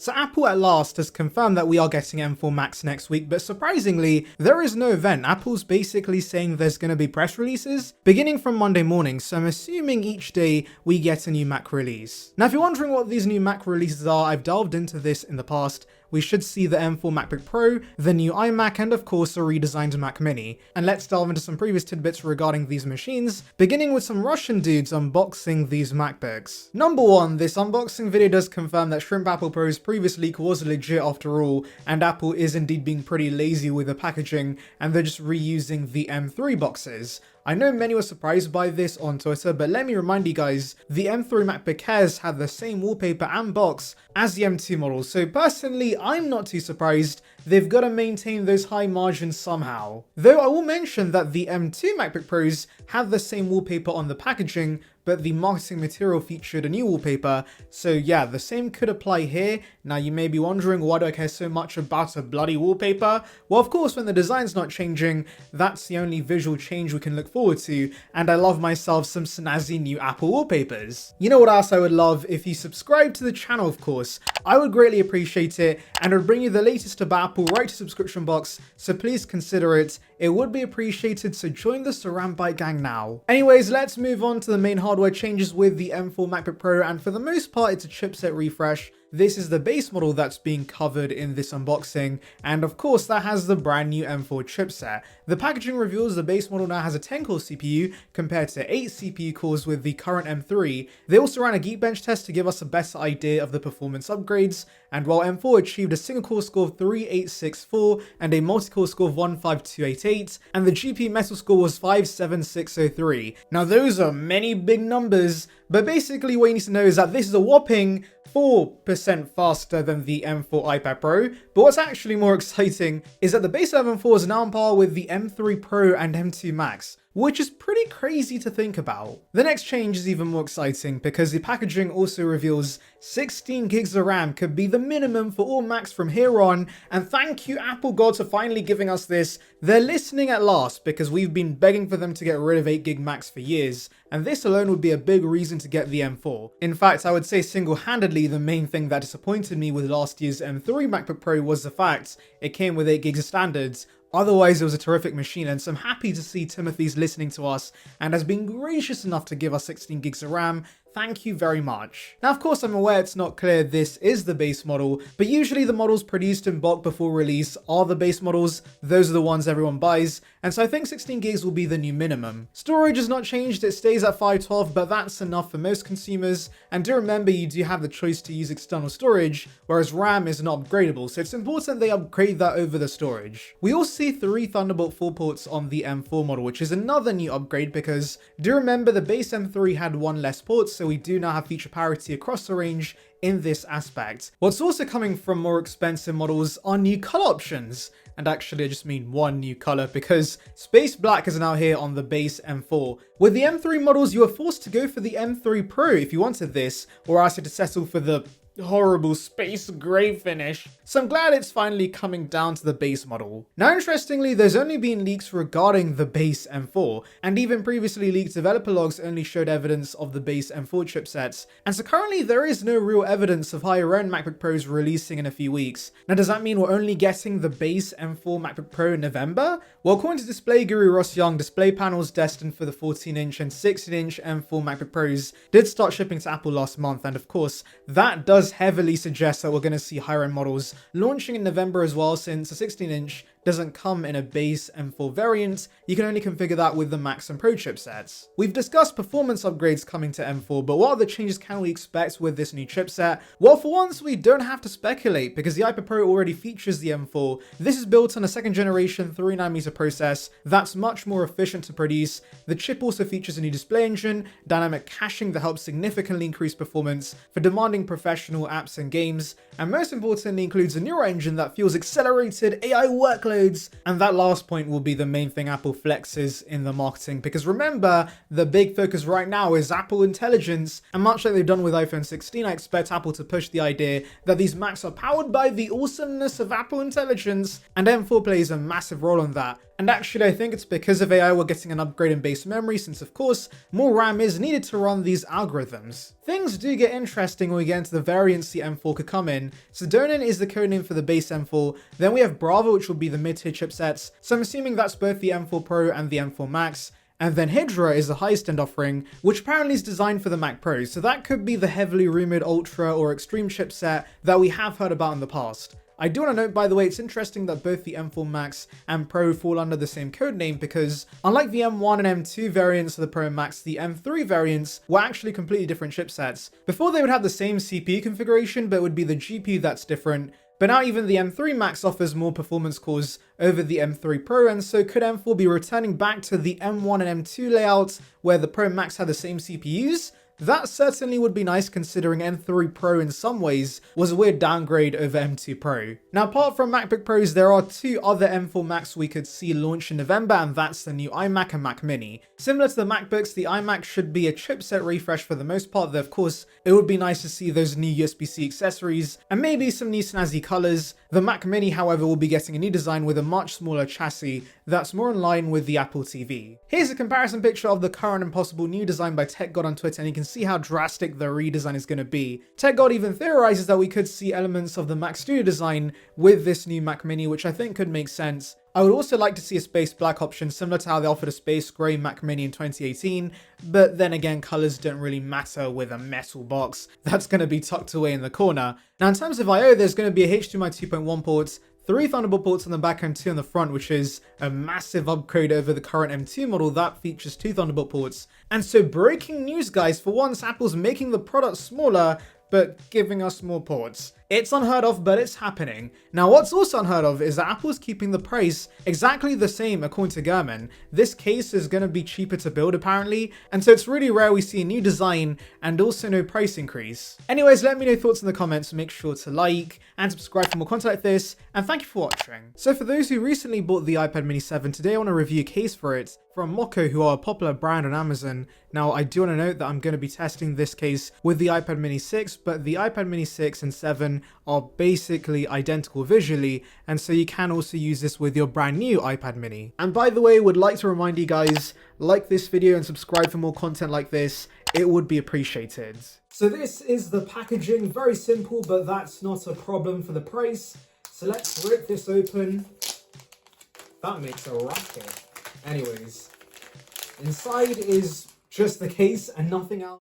So Apple at last has confirmed that we are getting M4 Macs next week, but surprisingly, there is no event. Apple's basically saying there's going to be press releases beginning from Monday morning, so I'm assuming each day we get a new Mac release. Now if you're wondering what these new Mac releases are, I've delved into this in the past. We should see the M4 MacBook Pro, the new iMac, and of course a redesigned Mac Mini. And let's delve into some previous tidbits regarding these machines, beginning with some Russian dudes unboxing these MacBooks. Number 1, this unboxing video does confirm that Shrimp Apple Pro's previous leak was legit after all, and Apple is indeed being pretty lazy with the packaging, and they're just reusing the M3 boxes. I know many were surprised by this on Twitter, but let me remind you guys, the M3 MacBook Airs had the same wallpaper and box as the M2 model, so personally, I'm not too surprised. They've got to maintain those high margins somehow. Though I will mention that the M2 MacBook Pros have the same wallpaper on the packaging, but the marketing material featured a new wallpaper, so yeah, the same could apply here. Now you may be wondering, why do I care so much about a bloody wallpaper? Well, of course, when the design's not changing, that's the only visual change we can look forward to, and I love myself some snazzy new Apple wallpapers. You know what else I would love? If you subscribe to the channel, of course. I would greatly appreciate it, and it would bring you the latest about Apple right to subscription box, so please consider it. It would be appreciated, so join the saranbyte gang now. Anyways, let's move on to the main hardware changes with the M4 MacBook Pro, and for the most part it's a chipset refresh. This is the base model that's being covered in this unboxing, and of course that has the brand new M4 chipset. The packaging reveals the base model now has a 10-core CPU compared to 8 CPU cores with the current M3. They also ran a Geekbench test to give us a better idea of the performance upgrades, and while M4 achieved a single core score of 3864 and a multi-core score of 15288, and the GPU metal score was 57603. Now those are many big numbers, but basically what you need to know is that this is a whopping 4% faster than the M4 iPad Pro, but what's actually more exciting is that the base M4 is now on par with the M3 Pro and M2 Max, which is pretty crazy to think about. The next change is even more exciting because the packaging also reveals 16 gigs of RAM could be the minimum for all Macs from here on, and thank you Apple God for finally giving us this. They're listening at last, because we've been begging for them to get rid of 8 gig Macs for years, and this alone would be a big reason to get the M4. In fact, I would say single-handedly the main thing that disappointed me with last year's M3 MacBook Pro was the fact it came with 8 gigs of standards. Otherwise, it was a terrific machine, and so I'm happy to see Timothy's listening to us and has been gracious enough to give us 16 gigs of RAM. Thank you very much. Now, of course, I'm aware it's not clear this is the base model, but usually the models produced in bulk before release are the base models. Those are the ones everyone buys, and so I think 16 gigs will be the new minimum. Storage has not changed, it stays at 512, but that's enough for most consumers. And do remember, you do have the choice to use external storage, whereas RAM is not upgradable, so it's important they upgrade that over the storage. We also see 3 Thunderbolt 4 ports on the M4 model, which is another new upgrade because do remember the base M3 had 1 less port, so we do now have feature parity across the range in this aspect. What's also coming from more expensive models are new color options. And actually I just mean one new color, because Space Black is now here on the base M4. With the M3 models, you are forced to go for the M3 Pro if you wanted this, or else you had to settle for the horrible space grey finish. So I'm glad it's finally coming down to the base model. Now interestingly, there's only been leaks regarding the base M4, and even previously leaked developer logs only showed evidence of the base M4 chipsets, and so currently there is no real evidence of higher end MacBook Pros releasing in a few weeks. Now does that mean we're only getting the base M4 MacBook Pro in November? Well, according to display guru Ross Young, display panels destined for the 14-inch and 16-inch M4 MacBook Pros did start shipping to Apple last month, and of course that does heavily suggest that we're going to see higher end models launching in November as well, since a 16-inch doesn't come in a base M4 variant. You can only configure that with the Max and Pro chipsets. We've discussed performance upgrades coming to M4, but what other changes can we expect with this new chipset? Well, for once, we don't have to speculate because the iPad Pro already features the M4. This is built on a 2nd generation 3nm process that's much more efficient to produce. The chip also features a new display engine, dynamic caching that helps significantly increase performance for demanding professional apps and games, and most importantly includes a neural engine that fuels accelerated AI workloads. And that last point will be the main thing Apple flexes in the marketing, because remember, the big focus right now is Apple Intelligence, and much like they've done with iPhone 16, I expect Apple to push the idea that these Macs are powered by the awesomeness of Apple Intelligence, and M4 plays a massive role in that. And actually, I think it's because of AI we're getting an upgrade in base memory, since of course, more RAM is needed to run these algorithms. things do get interesting when we get into the variants the M4 could come in. Sedonin is the codename for the base M4, then we have Bravo, which will be the mid-tier chipsets, so I'm assuming that's both the M4 Pro and the M4 Max. And then Hydra is the highest end offering, which apparently is designed for the Mac Pro, so that could be the heavily rumored Ultra or Extreme chipset that we have heard about in the past. I do want to note, by the way, it's interesting that both the M4 Max and Pro fall under the same codename because, unlike the M1 and M2 variants of the Pro and Max, the M3 variants were actually completely different chipsets. Before, they would have the same CPU configuration, but it would be the GPU that's different. But now even the M3 Max offers more performance cores over the M3 Pro, and so could M4 be returning back to the M1 and M2 layouts where the Pro and Max had the same CPUs? That certainly would be nice considering M3 Pro in some ways was a weird downgrade over M2 Pro. Now apart from MacBook Pros, there are two other M4 Macs we could see launch in November, and that's the new iMac and Mac Mini. Similar to the MacBooks, the iMac should be a chipset refresh for the most part, though of course it would be nice to see those new USB-C accessories and maybe some new snazzy colors. The Mac Mini, however, will be getting a new design with a much smaller chassis that's more in line with the Apple TV. Here's a comparison picture of the current and possible new design by TechGod on Twitter, and you can see how drastic the redesign is going to be. TechGod even theorizes that we could see elements of the Mac Studio design with this new Mac Mini, which I think could make sense. I would also like to see a space black option similar to how they offered a space grey Mac Mini in 2018, but then again colors don't really matter with a metal box that's going to be tucked away in the corner. Now in terms of I/O, there's going to be a HDMI 2.1 ports, 3 Thunderbolt ports on the back and 2 on the front, which is a massive upgrade over the current M2 model that features 2 Thunderbolt ports. And so breaking news guys, for once Apple's making the product smaller but giving us more ports. It's unheard of, but it's happening. Now what's also unheard of is that Apple's keeping the price exactly the same according to Gurman. This case is going to be cheaper to build apparently, and so it's really rare we see a new design and also no price increase. Anyways, let me know your thoughts in the comments, make sure to like and subscribe for more content like this, and thank you for watching. So for those who recently bought the iPad mini 7, today I want to review a case for it from MoKo, who are a popular brand on Amazon. Now I do want to note that I'm going to be testing this case with the iPad mini 6, but the iPad mini 6 and 7 are basically identical visually, and so you can also use this with your brand new iPad mini. And by the way, would like to remind you guys, like this video and subscribe for more content like this, it would be appreciated. So this is the packaging, very simple, but that's not a problem for the price. So let's rip this open. That makes a racket. Anyways, inside is just the case and nothing else.